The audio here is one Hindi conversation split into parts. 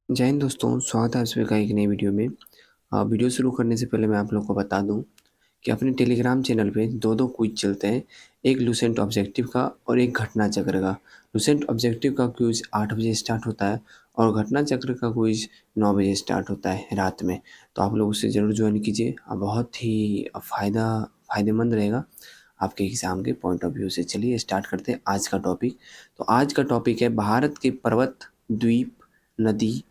जय हिंद दोस्तों, स्वागत है आप सभी का एक नई वीडियो में। वीडियो शुरू करने से पहले मैं आप लोग को बता दूं कि अपने टेलीग्राम चैनल पे दो क्विज चलते हैं। एक लूसेंट ऑब्जेक्टिव का और एक घटना चक्र का। लूसेंट ऑब्जेक्टिव का क्विज 8 बजे स्टार्ट होता है और घटना चक्र का क्विज 9 बजे स्टार्ट होता है रात में। तो आप लोग उसे ज़रूर ज्वाइन कीजिए। बहुत ही फ़ायदेमंद रहेगा आपके एग्ज़ाम के पॉइंट ऑफ व्यू से। चलिए स्टार्ट करते हैं आज का टॉपिक। तो आज का टॉपिक है भारत के पर्वत, द्वीप, नदी,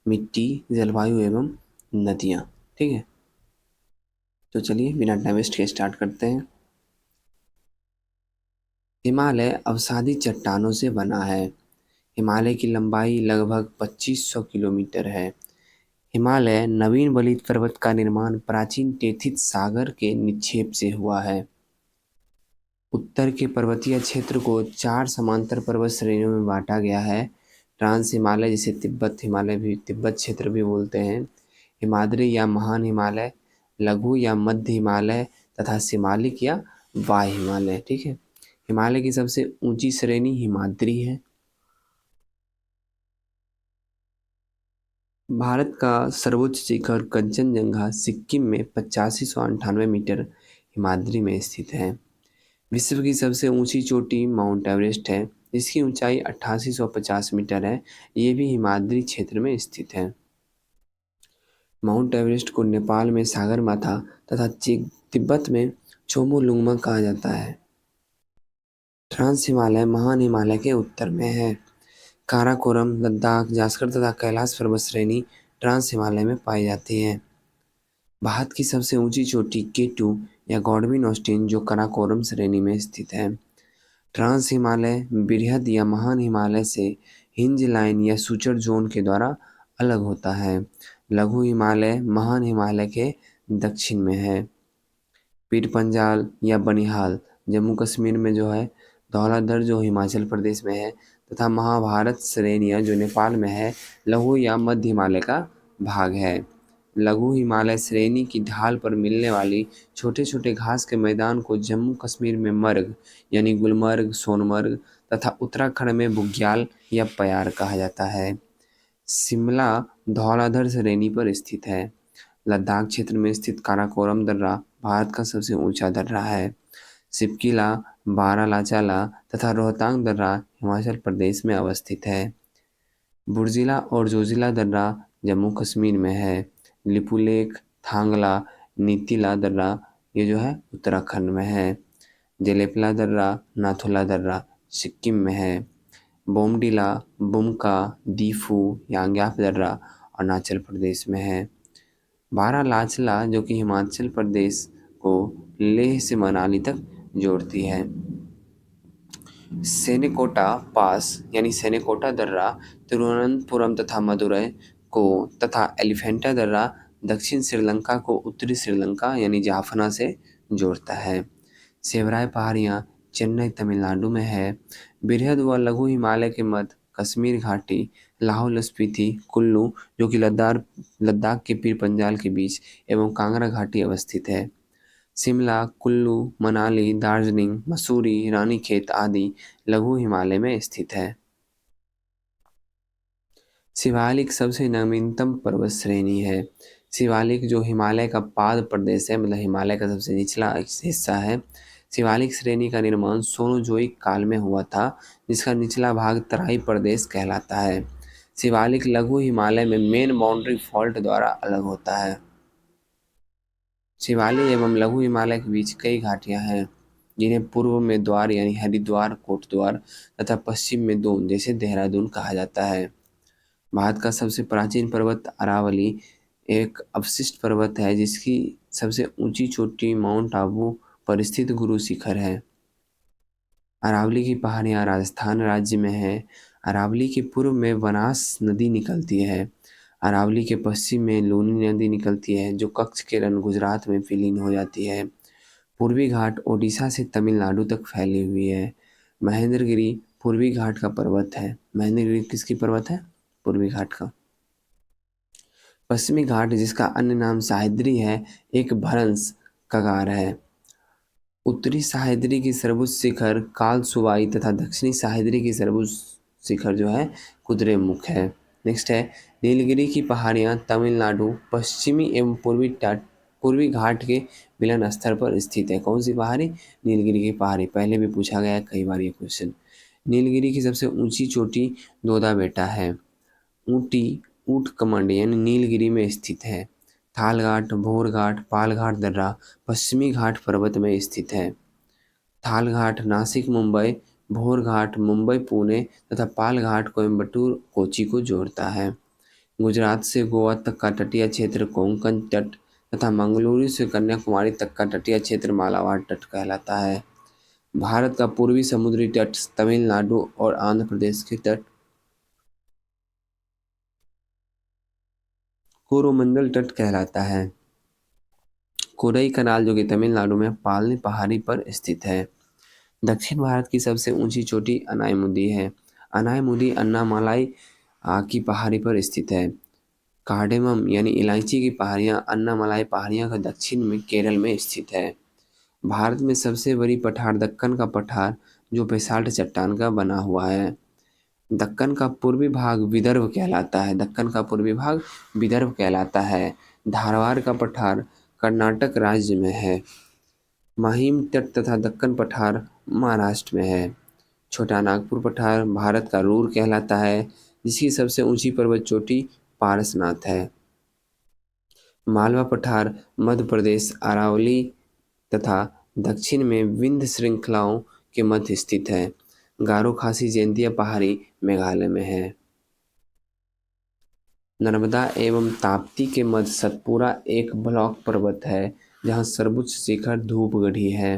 मिट्टी, जलवायु एवं नदियाँ। ठीक है, तो चलिए बिना टाइम वेस्ट के स्टार्ट करते हैं। हिमालय अवसादी चट्टानों से बना है। हिमालय की लंबाई लगभग 2500 किलोमीटर है। हिमालय नवीन वलित पर्वत का निर्माण प्राचीन टेथिस सागर के निक्षेप से हुआ है। उत्तर के पर्वतीय क्षेत्र को 4 समांतर पर्वत श्रेणियों में बांटा गया है। ट्रांस हिमालय, जिसे तिब्बत हिमालय भी तिब्बत क्षेत्र भी बोलते हैं, हिमाद्री या महान हिमालय, लघु या मध्य हिमालय तथा शिमालिक या वाय हिमालय। ठीक है, हिमालय की सबसे ऊंची श्रेणी हिमाद्री है। भारत का सर्वोच्च शिखर कंचनजंगा सिक्किम में 8598 मीटर हिमाद्री में स्थित है। विश्व की सबसे ऊंची चोटी माउंट एवरेस्ट है, जिसकी ऊंचाई 8850 मीटर है। ये भी हिमाद्री क्षेत्र में स्थित है। माउंट एवरेस्ट को नेपाल में सागरमाथा तथा तिब्बत में चोमोलुंगमा कहा जाता है। ट्रांस हिमालय महान हिमालय के उत्तर में है। काराकोरम, लद्दाख, जासकर तथा कैलाश पर्वत श्रेणी ट्रांस हिमालय में पाई जाती है। भारत की सबसे ऊंची चोटी केटू या गॉडविन ऑस्टिन, जो काराकोरम श्रेणी में स्थित है। ट्रांस हिमालय बृहद या महान हिमालय से हिंज लाइन या सूचर जोन के द्वारा अलग होता है। लघु हिमालय महान हिमालय के दक्षिण में है। पीर पंजाल या बनिहाल जम्मू कश्मीर में जो है, धौलाधर जो हिमाचल प्रदेश में है, तथा महाभारत श्रेणियाँ जो नेपाल में है, लघु या मध्य हिमालय का भाग है। लघु हिमालय श्रेणी की ढाल पर मिलने वाली छोटे छोटे घास के मैदान को जम्मू कश्मीर में मर्ग यानी गुलमर्ग, सोनमर्ग तथा उत्तराखंड में बुग्याल या पयार कहा जाता है। शिमला धौलाधर श्रेणी पर स्थित है। लद्दाख क्षेत्र में स्थित काराकोरम दर्रा भारत का सबसे ऊंचा दर्रा है। सिपकिला, बारालाचाला तथा रोहतांग दर्रा हिमाचल प्रदेश में अवस्थित है। बुर्जिला और जोजिला दर्रा जम्मू कश्मीर में है। लिपुलेख, थांगला, नीतिला दर्रा ये जो है उत्तराखंड में है। जेलेपला दर्रा, नाथुला दर्रा सिक्किम में है। बोमडिला, बुमका, दीफू, यांग्याप दर्रा अरुणाचल प्रदेश में है। बारालाचला जो कि हिमाचल प्रदेश को लेह से मनाली तक जोड़ती है। सेनेकोटा पास यानी सेनेकोटा दर्रा तिरुवनंतपुरम तथा मदुरै को तथा एलिफेंटा दर्रा दक्षिण श्रीलंका को उत्तरी श्रीलंका यानी जाफना से जोड़ता है। सेवराय पहाड़ियाँ चेन्नई तमिलनाडु में है। बृहद व लघु हिमालय के मध्य कश्मीर घाटी, लाहौल स्पीति, कुल्लू जो कि लद्दाख के पीर पंजाल के बीच एवं कांगड़ा घाटी अवस्थित है। शिमला, कुल्लू, मनाली, दार्जिलिंग, मसूरी, रानीखेत आदि लघु हिमालय में स्थित है। शिवालिक सबसे नवीनतम पर्वत श्रेणी है। शिवालिक जो हिमालय का पाद प्रदेश है, मतलब हिमालय का सबसे निचला हिस्सा है। शिवालिक श्रेणी का निर्माण सोनोजोइक काल में हुआ था, जिसका निचला भाग तराई प्रदेश कहलाता है। शिवालिक लघु हिमालय में मेन बाउंड्री फॉल्ट द्वारा अलग होता है। शिवालिक एवं लघु हिमालय के बीच कई घाटियां हैं, जिन्हें पूर्व में द्वार यानी हरिद्वार, कोटद्वार तथा पश्चिम में दून जैसे देहरादून कहा जाता है। भारत का सबसे प्राचीन पर्वत अरावली एक अवशिष्ट पर्वत है, जिसकी सबसे ऊंची चोटी माउंट आबू पर स्थित गुरु शिखर है। अरावली की पहाड़ियाँ राजस्थान राज्य में है। अरावली के पूर्व में बनास नदी निकलती है। अरावली के पश्चिम में लूनी नदी निकलती है, जो कच्छ के रण गुजरात में विलीन हो जाती है। पूर्वी घाट ओडिशा से तमिलनाडु तक फैली हुई है। महेंद्रगिरी पूर्वी घाट का पर्वत है। महेंद्रगिरी किसकी पर्वत है? पूर्वी घाट का। पश्चिमी घाट, जिसका अन्य नाम सह्याद्री है, एक भ्रंश कगार है। उत्तरी सह्याद्री की सर्वोच्च शिखर कालसुवाई तथा दक्षिणी सह्याद्री की सर्वोच्च शिखर जो है कुद्रेमुख है। नेक्स्ट है नीलगिरी की पहाड़ियाँ तमिलनाडु पश्चिमी एवं पूर्वी घाट के मिलन स्थल पर स्थित है। कौन सी पहाड़ी? नीलगिरी की पहाड़ी। पहले भी पूछा गया है कई बार ये क्वेश्चन। नीलगिरी की सबसे ऊंची चोटी दोदा बेटा है। ऊटी ऊट कमंड यानी नीलगिरी में स्थित है। थालघाट भोरघाट पालघाट दर्रा पश्चिमी घाट पर्वत में स्थित है। थालघाट नासिक मुंबई, भोरघाट मुंबई पुणे तथा पालघाट कोयम्बटूर कोच्चि को जोड़ता है। गुजरात से गोवा तक का तटीय क्षेत्र कोंकण तट तथा मंगलुरु से कन्याकुमारी तक का तटीय क्षेत्र मालाबार तट कहलाता है। भारत का पूर्वी समुद्री तट तमिलनाडु और आंध्र प्रदेश के तट कोरोमंडल तट कहलाता है। कोरई कनाल जो कि तमिलनाडु में पालनी पहाड़ी पर स्थित है। दक्षिण भारत की सबसे ऊंची चोटी अनायमुदी है। अनायमुदी अन्नामलाई की पहाड़ी पर स्थित है। कार्डेमम यानी इलायची की पहाड़ियाँ अन्नामलाई पहाड़ियाँ का दक्षिण में केरल में स्थित है। भारत में सबसे बड़ी पठार दक्कन का पठार जो बेसाल्ट चट्टान का बना हुआ है। दक्कन का पूर्वी भाग विदर्भ कहलाता है। दक्कन का पूर्वी भाग विदर्भ कहलाता है। धारवाड़ का पठार कर्नाटक राज्य में है। माहिम तट तथा दक्कन पठार महाराष्ट्र में है। छोटा नागपुर पठार भारत का रूर कहलाता है जिसकी सबसे ऊंची पर्वत चोटी पारसनाथ है। मालवा पठार मध्य प्रदेश अरावली तथा दक्षिण में विंध्य श्रृंखलाओं के मध्य स्थित है। गारो खासी जयंतिया पहाड़ी मेघालय में है। नर्मदा एवं ताप्ती के मध्य सतपुरा एक ब्लॉक पर्वत है जहाँ सर्वोच्च शिखर धूपगढ़ी है।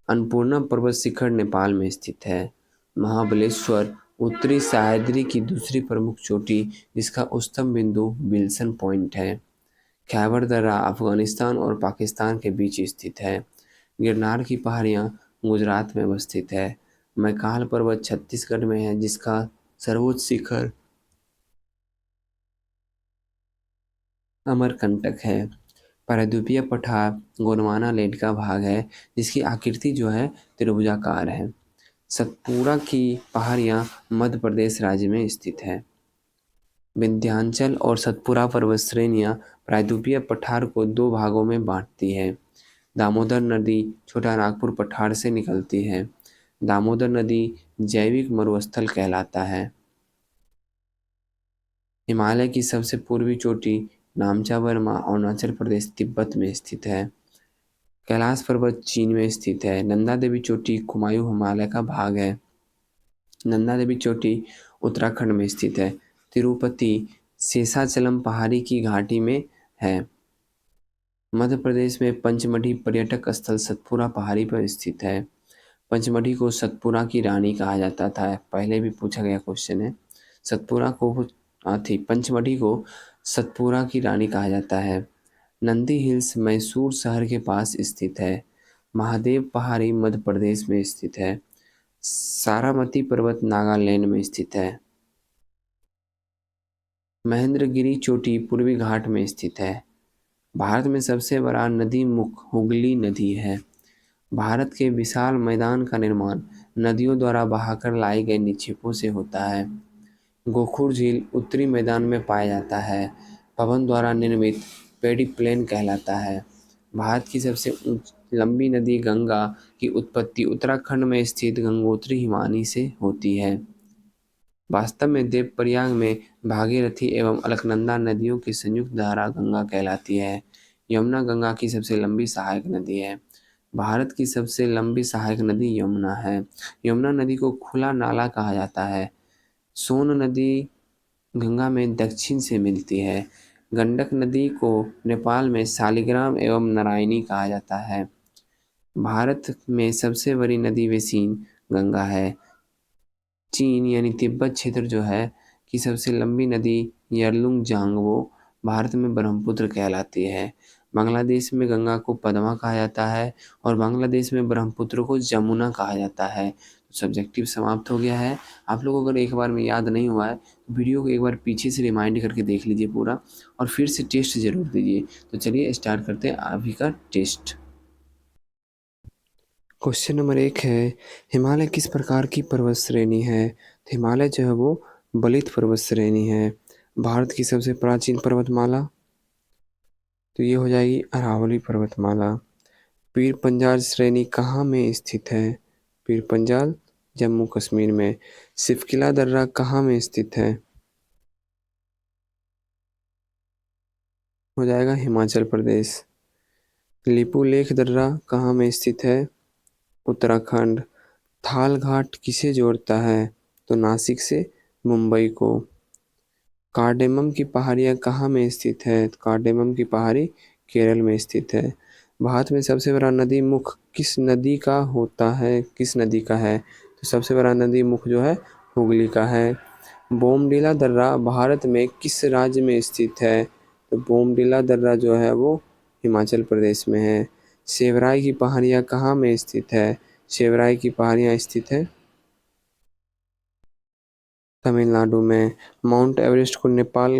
अन्नपूर्णा पर्वत शिखर नेपाल में स्थित है। महाबलेश्वर उत्तरी सह्याद्री की दूसरी प्रमुख चोटी जिसका उच्चतम बिंदु विल्सन पॉइंट है। खैबर दर्रा अफगानिस्तान और पाकिस्तान के बीच स्थित है। गिरनार की पहाड़ियाँ गुजरात में अवस्थित है। मैकाल पर्वत छत्तीसगढ़ में है जिसका सर्वोच्च शिखर अमरकंटक है। प्रायद्वीपीय पठार गोंडवाना लेड का भाग है जिसकी आकृति जो है त्रिभुजाकार है। सतपुड़ा की पहाड़ियाँ मध्य प्रदेश राज्य में स्थित है। विंध्याचल और सतपुड़ा पर्वत श्रेणियाँ प्रायद्वीपीय पठार को दो भागों में बांटती है। दामोदर नदी छोटा नागपुर पठार से निकलती है। दामोदर नदी जैविक मरुस्थल कहलाता है। हिमालय की सबसे पूर्वी चोटी नामचा वर्मा अरुणाचल प्रदेश तिब्बत में स्थित है। कैलाश पर्वत चीन में स्थित है। नंदा देवी चोटी कुमायूं हिमालय का भाग है। नंदा देवी चोटी उत्तराखंड में स्थित है। तिरुपति शेषाचलम पहाड़ी की घाटी में है। मध्य प्रदेश में पंचमढ़ी पर्यटक स्थल सतपुड़ा पहाड़ी पर स्थित है। पंचमढ़ी को सतपुड़ा की रानी कहा जाता था। पहले भी पूछा गया क्वेश्चन है। सतपुड़ा को पंचमढ़ी को सतपुड़ा की रानी कहा जाता है। नंदी हिल्स मैसूर शहर के पास स्थित है। महादेव पहाड़ी मध्य प्रदेश में स्थित है। सारामती पर्वत नागालैंड में स्थित है। महेंद्रगिरी चोटी पूर्वी घाट में स्थित है। भारत में सबसे बड़ा नदी मुख हुगली नदी है। भारत के विशाल मैदान का निर्माण नदियों द्वारा बहाकर लाए गए निक्षेपों से होता है। गोखुर झील उत्तरी मैदान में पाया जाता है। पवन द्वारा निर्मित पेडी प्लेन कहलाता है। भारत की सबसे लंबी नदी गंगा की उत्पत्ति उत्तराखंड में स्थित गंगोत्री हिमानी से होती है। वास्तव में देवप्रयाग में भागीरथी एवं अलकनंदा नदियों की संयुक्त धारा गंगा कहलाती है। यमुना गंगा की सबसे लंबी सहायक नदी है। भारत की सबसे लंबी सहायक नदी यमुना है। यमुना नदी को खुला नाला कहा जाता है। सोन नदी गंगा में दक्षिण से मिलती है। गंडक नदी को नेपाल में शालिग्राम एवं नारायणी कहा जाता है। भारत में सबसे बड़ी नदी बेसिन गंगा है। चीन यानी तिब्बत क्षेत्र जो है की सबसे लंबी नदी यरलुंग जांगवो भारत में ब्रह्मपुत्र कहलाती है। बांग्लादेश में गंगा को पद्मा कहा जाता है और बांग्लादेश में ब्रह्मपुत्र को जमुना कहा जाता है। सब्जेक्टिव समाप्त हो गया है। आप लोगों को अगर एक बार में याद नहीं हुआ है तो वीडियो को एक बार पीछे से रिमाइंड करके देख लीजिए पूरा और फिर से टेस्ट जरूर दीजिए। तो चलिए स्टार्ट करते हैं अभी का टेस्ट। क्वेश्चन नंबर 1 है हिमालय किस प्रकार की पर्वत श्रेणी है? तो हिमालय जो है वो बलित पर्वत श्रेणी है। भारत की सबसे प्राचीन पर्वतमाला, तो ये हो जाएगी अरावली पर्वतमाला। पीर पंजाल श्रेणी कहाँ में स्थित है? पीर पंजाल जम्मू कश्मीर में। सिफकिला दर्रा कहाँ में स्थित है? हो जाएगा हिमाचल प्रदेश। लिपू लेख दर्रा कहाँ में स्थित है? उत्तराखंड। थाल घाट किसे जोड़ता है? तो नासिक से मुंबई को। कार्डेमम की पहाड़ियाँ कहाँ में स्थित है? तो कार्डेमम की पहाड़ी केरल में स्थित है। भारत में सबसे बड़ा नदी मुख किस नदी का होता है? किस नदी का है? तो सबसे बड़ा नदी मुख जो है हुगली का है। बोमडिला दर्रा भारत में किस राज्य में स्थित है? तो बोमडिला दर्रा जो है वो हिमाचल प्रदेश में है। सेवराई की पहाड़ियाँ कहाँ में स्थित है? सेवराई की पहाड़ियाँ स्थित है तमिलनाडु में। माउंट एवरेस्ट को नेपाल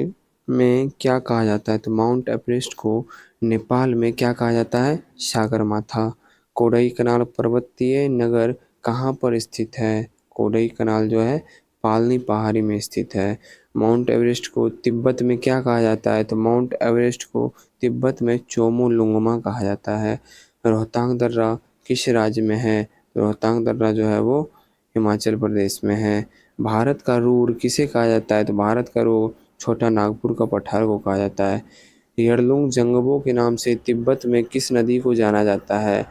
में क्या कहा जाता है? तो माउंट एवरेस्ट को नेपाल में क्या कहा जाता है? सागरमाथा। कोडई कनाल पर्वतीय नगर कहाँ पर स्थित है? कोडई कनाल जो है पालनी पहाड़ी में स्थित है। माउंट एवरेस्ट को तिब्बत में क्या कहा जाता है? तो माउंट एवरेस्ट को तिब्बत में चोमोलुंगमा कहा जाता है। रोहतांग दर्रा किस राज्य में है? रोहतांग दर्रा जो है वो हिमाचल प्रदेश में है। भारत का रूर किसे कहा जाता है? तो भारत का रूर छोटा नागपुर का पठार को कहा जाता है। यरलुंग जंगबो के नाम से तिब्बत में किस नदी को जाना जाता है?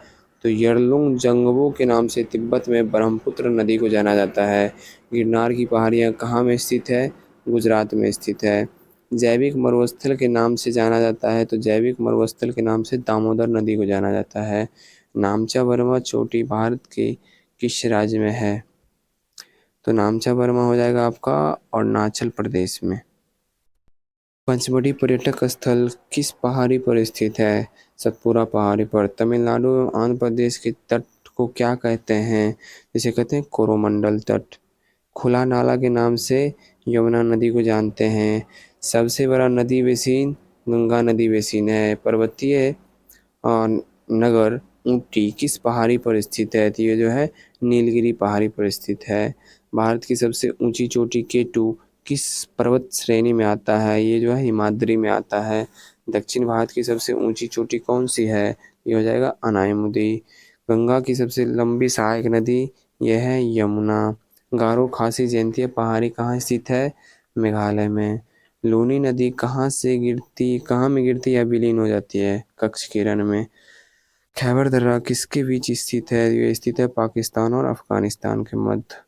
तो यरलुंग जंगबो के नाम से तिब्बत में ब्रह्मपुत्र नदी को जाना जाता है। गिरनार की पहाड़ियाँ कहाँ में स्थित है? गुजरात में स्थित है। जैविक मरुस्थल के नाम से जाना जाता है, तो जैविक मरुस्थल के नाम से दामोदर नदी को जाना जाता है। नामचा वर्मा चोटी भारत के किस राज्य में है? तो नामचा वर्मा हो जाएगा आपका अरुणाचल प्रदेश में। पंचमढ़ी पर्यटक स्थल किस पहाड़ी पर स्थित है? सतपुरा पहाड़ी पर। तमिलनाडु एवं आंध्र प्रदेश के तट को क्या कहते हैं? जिसे कहते हैं कोरोमंडल तट। खुला नाला के नाम से यमुना नदी को जानते हैं। सबसे बड़ा नदी बेसिन गंगा नदी बेसिन है। पर्वतीय नगर ऊटी किस पहाड़ी पर स्थित है? तो ये जो है नीलगिरी पहाड़ी पर स्थित है। भारत की सबसे ऊंची चोटी केटू किस पर्वत श्रेणी में आता है? ये जो है हिमाद्री में आता है। दक्षिण भारत की सबसे ऊंची चोटी कौन सी है? ये हो जाएगा अनायमुदी। गंगा की सबसे लंबी सहायक नदी यह है यमुना। गारो खासी जयंतीय पहाड़ी कहाँ स्थित है? मेघालय में। लूनी नदी कहाँ में गिरती या विलीन हो जाती है? कच्छ किरण में। खैबर दर्रा किसके बीच स्थित है? ये स्थित है पाकिस्तान और अफगानिस्तान के मध्य।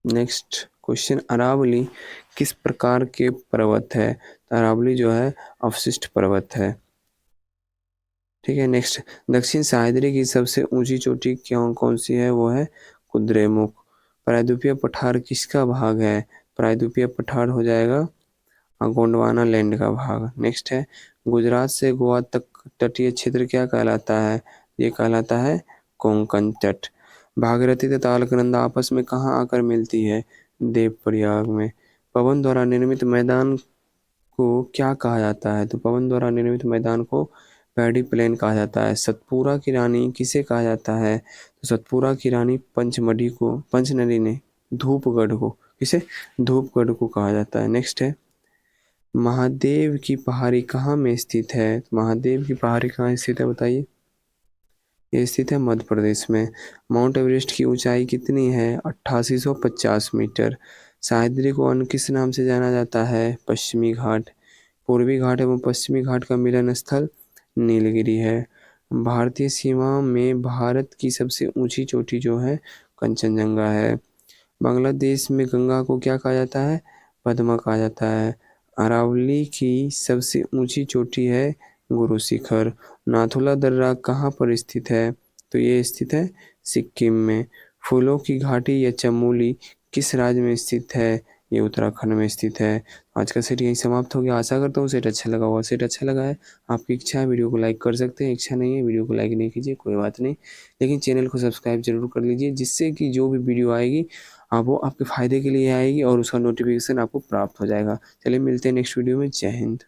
नेक्स्ट क्वेश्चन, अरावली किस प्रकार के पर्वत है? तो अरावली जो है अवशिष्ट पर्वत है। ठीक है। नेक्स्ट, दक्षिण सह्याद्री की सबसे ऊंची चोटी कौन सी है? वो है कुद्रेमुख। प्रायद्वीपीय पठार किसका भाग है? प्रायद्वीपीय पठार हो जाएगा गोंडवाना लैंड का भाग। नेक्स्ट है, गुजरात से गोवा तक तटीय क्षेत्र क्या कहलाता है? ये कहलाता है कोंकण तट। भागीरथी तथा अलकनंदा आपस में कहाँ आकर मिलती है? देवप्रयाग में। पवन द्वारा निर्मित मैदान को क्या कहा जाता है? तो पवन द्वारा निर्मित मैदान को पैडी प्लेन कहा जाता है। सतपुरा की रानी किसे कहा जाता है? तो सतपुरा की रानी पंचनदी ने धूपगढ़ को किसे? धूपगढ़ को कहा जाता है। नेक्स्ट है, महादेव की पहाड़ी कहाँ में स्थित है? महादेव की पहाड़ी कहाँ स्थित है बताइए? ये स्थित है मध्य प्रदेश में। माउंट एवरेस्ट की ऊंचाई कितनी है? 8850 मीटर। सह्याद्री को अन्य किस नाम से जाना जाता है? पश्चिमी घाट। पूर्वी घाट एवं पश्चिमी घाट का मिलन स्थल नीलगिरी है। भारतीय सीमा में भारत की सबसे ऊंची चोटी जो है कंचनजंगा है। बांग्लादेश में गंगा को क्या कहा जाता है? पद्मा कहा जाता है। अरावली की सबसे ऊंची चोटी है गुरु शिखर। नाथुला दर्रा कहाँ पर स्थित है? तो ये स्थित है सिक्किम में। फूलों की घाटी या चमोली किस राज्य में स्थित है? ये उत्तराखंड में स्थित है। आज का सेट यहीं समाप्त हो गया। आशा करता हूँ सेट अच्छा लगा होगा। सेट अच्छा लगा है, आपकी इच्छा है वीडियो को लाइक कर सकते हैं, इच्छा नहीं है वीडियो को लाइक नहीं कीजिए, कोई बात नहीं, लेकिन चैनल को सब्सक्राइब जरूर कर लीजिए, जिससे कि जो भी वीडियो आएगी वो आपके फ़ायदे के लिए आएगी और उसका नोटिफिकेशन आपको प्राप्त हो जाएगा। चलिए मिलते हैं नेक्स्ट वीडियो में। जय हिंद।